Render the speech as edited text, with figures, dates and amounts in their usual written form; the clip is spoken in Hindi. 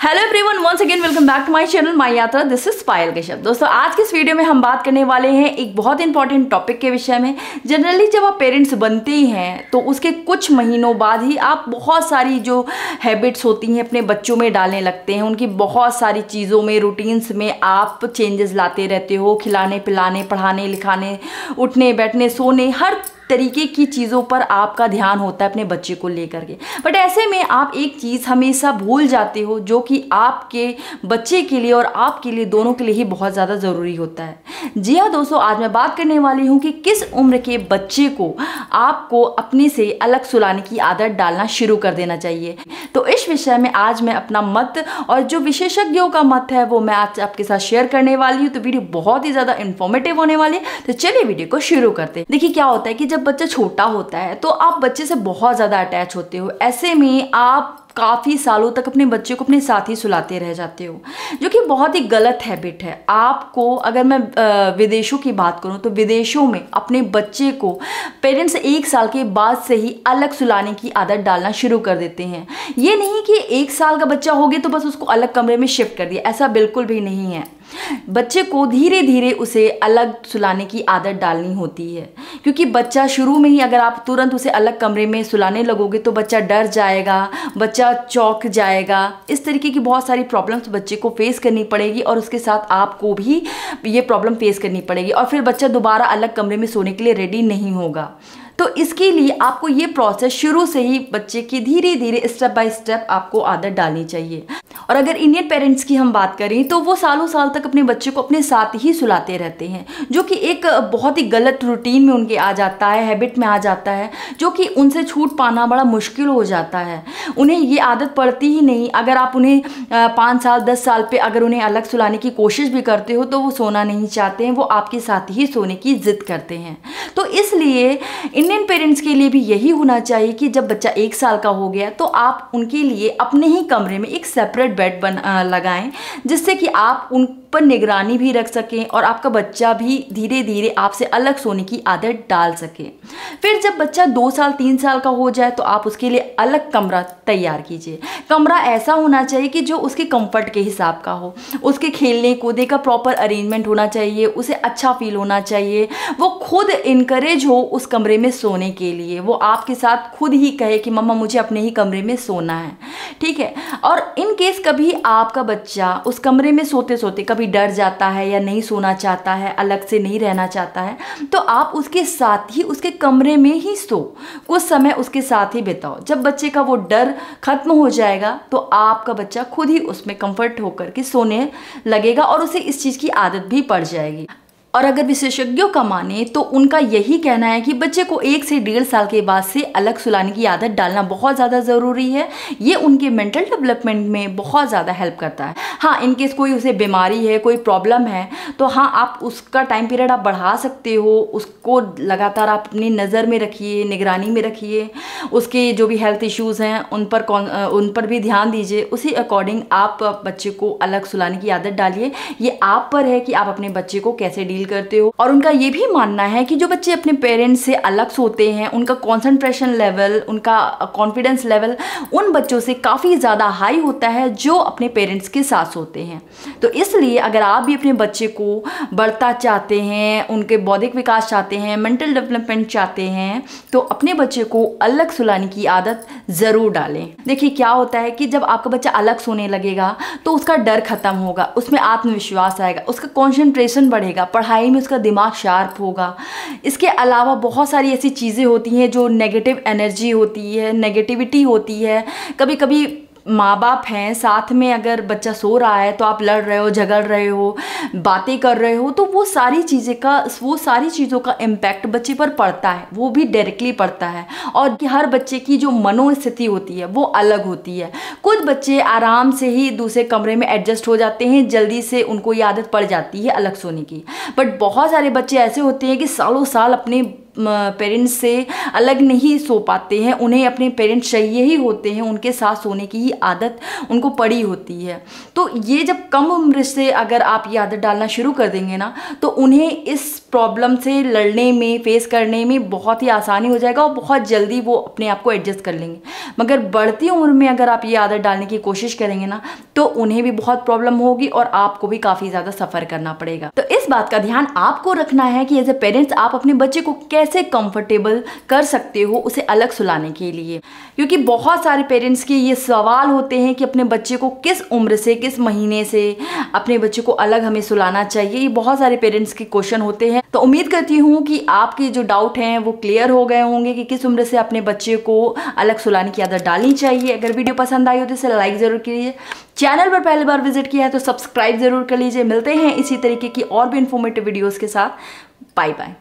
Hello everyone, once again welcome back to my channel my Yatra. This is Payal Kashyap. दोस्तों, आज के इस वीडियो में हम बात करने वाले हैं एक बहुत इंपॉर्टेंट टॉपिक के विषय में। जनरली जब आप पेरेंट्स बनते हैं तो उसके कुछ महीनों बाद ही आप बहुत सारी जो हैबिट्स होती हैं अपने बच्चों में डालने लगते हैं। उनकी बहुत सारी चीज़ों में, रूटीन्स में आप चेंजेस लाते रहते हो। खिलाने पिलाने, पढ़ाने लिखाने, उठने बैठने, सोने, हर तरीके की चीज़ों पर आपका ध्यान होता है अपने बच्चे को लेकर के। बट ऐसे में आप एक चीज़ हमेशा भूल जाते हो जो कि आपके बच्चे के लिए और आपके लिए, दोनों के लिए ही बहुत ज़्यादा ज़रूरी होता है। जी हाँ दोस्तों, आज मैं बात करने वाली हूँ कि किस उम्र के बच्चे को आपको अपने से अलग सुलाने की आदत डालना शुरू कर देना चाहिए। तो इस विषय में आज मैं अपना मत और जो विशेषज्ञों का मत है वो मैं आज आपके साथ शेयर करने वाली हूँ। तो वीडियो बहुत ही ज़्यादा इन्फॉर्मेटिव होने वाली है। तो चलिए वीडियो को शुरू करते हैं। देखिए क्या होता है कि जब बच्चा छोटा होता है तो आप बच्चे से बहुत ज़्यादा अटैच होते हो। ऐसे में आप काफ़ी सालों तक अपने बच्चे को अपने साथ ही सुलाते रह जाते हो, जो कि बहुत ही गलत हैबिट है। आपको, अगर मैं विदेशों की बात करूं तो विदेशों में अपने बच्चे को पेरेंट्स 1 साल के बाद से ही अलग सुलाने की आदत डालना शुरू कर देते हैं। ये नहीं कि 1 साल का बच्चा हो गया तो बस उसको अलग कमरे में शिफ्ट कर दिया, ऐसा बिल्कुल भी नहीं है। बच्चे को धीरे धीरे उसे अलग सुलाने की आदत डालनी होती है, क्योंकि बच्चा शुरू में ही अगर आप तुरंत उसे अलग कमरे में सुलाने लगोगे तो बच्चा डर जाएगा, बच्चा चौंक जाएगा। इस तरीके की बहुत सारी प्रॉब्लम्स बच्चे को फेस करनी पड़ेगी और उसके साथ आपको भी ये प्रॉब्लम फेस करनी पड़ेगी, और फिर बच्चा दोबारा अलग कमरे में सोने के लिए रेडी नहीं होगा। तो इसके लिए आपको ये प्रोसेस शुरू से ही बच्चे की धीरे धीरे स्टेप बाय स्टेप आपको आदत डालनी चाहिए। और अगर इंडियन पेरेंट्स की हम बात करें तो वो सालों साल तक अपने बच्चे को अपने साथ ही सुलाते रहते हैं, जो कि एक बहुत ही गलत रूटीन में उनके आ जाता है, हैबिट में आ जाता है, जो कि उनसे छूट पाना बड़ा मुश्किल हो जाता है। उन्हें ये आदत पड़ती ही नहीं। अगर आप उन्हें 5 साल 10 साल पे अगर उन्हें अलग सुलाने की कोशिश भी करते हो तो वो सोना नहीं चाहते हैं, वो आपके साथ ही सोने की जिद करते हैं। तो इसलिए इंडियन पेरेंट्स के लिए भी यही होना चाहिए कि जब बच्चा 1 साल का हो गया तो आप उनके लिए अपने ही कमरे में एक सेपरेट बेड लगाएं, जिससे कि आप उन पर निगरानी भी रख सकें और आपका बच्चा भी धीरे धीरे आपसे अलग सोने की आदत डाल सके। फिर जब बच्चा 2 साल 3 साल का हो जाए तो आप उसके लिए अलग कमरा तैयार कीजिए। कमरा ऐसा होना चाहिए कि जो उसके कंफर्ट के हिसाब का हो, उसके खेलने कूदने का प्रॉपर अरेंजमेंट होना चाहिए, उसे अच्छा फील होना चाहिए, वो खुद इनकरेज हो उस कमरे में सोने के लिए। वो आपके साथ खुद ही कहे कि मम्मा मुझे अपने ही कमरे में सोना है, ठीक है। और इन केस कभी आपका बच्चा उस कमरे में सोते सोते कभी डर जाता है या नहीं सोना चाहता है, अलग से नहीं रहना चाहता है, तो आप उसके साथ ही उसके कमरे में ही सो, कुछ समय उसके साथ ही बिताओ। जब बच्चे का वो डर खत्म हो जाएगा तो आपका बच्चा खुद ही उसमें कंफर्ट होकर के सोने लगेगा और उसे इस चीज़ की आदत भी पड़ जाएगी। और अगर विशेषज्ञों का माने तो उनका यही कहना है कि बच्चे को 1 से 1.5 साल के बाद से अलग सुलाने की आदत डालना बहुत ज़्यादा ज़रूरी है। ये उनके मेंटल डेवलपमेंट में बहुत ज़्यादा हेल्प करता है। हाँ, इनकेस कोई उसे बीमारी है, कोई प्रॉब्लम है, तो हाँ आप उसका टाइम पीरियड आप बढ़ा सकते हो। उसको लगातार आप अपनी नज़र में रखिए, निगरानी में रखिए। उसके जो भी हेल्थ इश्यूज़ हैं उन पर भी ध्यान दीजिए। उसी अकॉर्डिंग आप बच्चे को अलग सुलाने की आदत डालिए। ये आप पर है कि आप अपने बच्चे को कैसे डील करते हो। और उनका ये भी मानना है कि जो बच्चे अपने पेरेंट्स से अलग सोते हैं उनका कंसंट्रेशन लेवल, उनका कॉन्फिडेंस लेवल उन बच्चों से काफ़ी ज़्यादा हाई होता है जो अपने पेरेंट्स के साथ सोते हैं। तो इसलिए अगर आप भी अपने बच्चे को बढ़ता चाहते हैं, उनके बौद्धिक विकास चाहते हैं, मेंटल डेवलपमेंट चाहते हैं, तो अपने बच्चे को अलग सुलाने की आदत ज़रूर डालें। देखिए क्या होता है कि जब आपका बच्चा अलग सोने लगेगा तो उसका डर खत्म होगा, उसमें आत्मविश्वास आएगा, उसका कॉन्सेंट्रेशन बढ़ेगा, पढ़ाई में उसका दिमाग शार्प होगा। इसके अलावा बहुत सारी ऐसी चीज़ें होती हैं जो नेगेटिव एनर्जी होती है, नेगेटिविटी होती है। कभी कभी माँ बाप हैं साथ में, अगर बच्चा सो रहा है तो आप लड़ रहे हो, झगड़ रहे हो, बातें कर रहे हो, तो वो सारी चीज़ों का इम्पैक्ट बच्चे पर पड़ता है, वो भी डायरेक्टली पड़ता है। और हर बच्चे की जो मनोस्थिति होती है वो अलग होती है। कुछ बच्चे आराम से ही दूसरे कमरे में एडजस्ट हो जाते हैं, जल्दी से उनको ये आदत पड़ जाती है अलग सोने की। बट बहुत सारे बच्चे ऐसे होते हैं कि सालों साल अपने पेरेंट्स से अलग नहीं सो पाते हैं, उन्हें अपने पेरेंट्स चाहिए ही होते हैं, उनके साथ सोने की ही आदत उनको पड़ी होती है। तो ये जब कम उम्र से अगर आप ये आदत डालना शुरू कर देंगे ना, तो उन्हें इस प्रॉब्लम से लड़ने में, फेस करने में बहुत ही आसानी हो जाएगा और बहुत जल्दी वो अपने आप को एडजस्ट कर लेंगे। मगर बढ़ती उम्र में अगर आप ये आदत डालने की कोशिश करेंगे ना, तो उन्हें भी बहुत प्रॉब्लम होगी और आपको भी काफ़ी ज़्यादा सफ़र करना पड़ेगा। तो इस बात का ध्यान आपको रखना है कि एज ए पेरेंट्स आप अपने बच्चे को कैसे कंफर्टेबल कर सकते हो उसे अलग सुलाने के लिए। क्योंकि बहुत सारे पेरेंट्स के ये सवाल होते हैं कि अपने बच्चे को किस उम्र से, किस महीने से अपने बच्चे को अलग हमें सुलाना चाहिए। ये बहुत सारे पेरेंट्स के क्वेश्चन होते हैं। तो उम्मीद करती हूँ कि आपके जो डाउट हैं वो क्लियर हो गए होंगे कि किस उम्र से अपने बच्चे को अलग सुलाने की आदत डालनी चाहिए। अगर वीडियो पसंद आई हो तो इसे लाइक ज़रूर कीजिए। चैनल पर पहली बार विजिट किया है तो सब्सक्राइब ज़रूर कर लीजिए। मिलते हैं इसी तरीके की और भी इन्फॉर्मेटिव वीडियोज़ के साथ। Bye bye.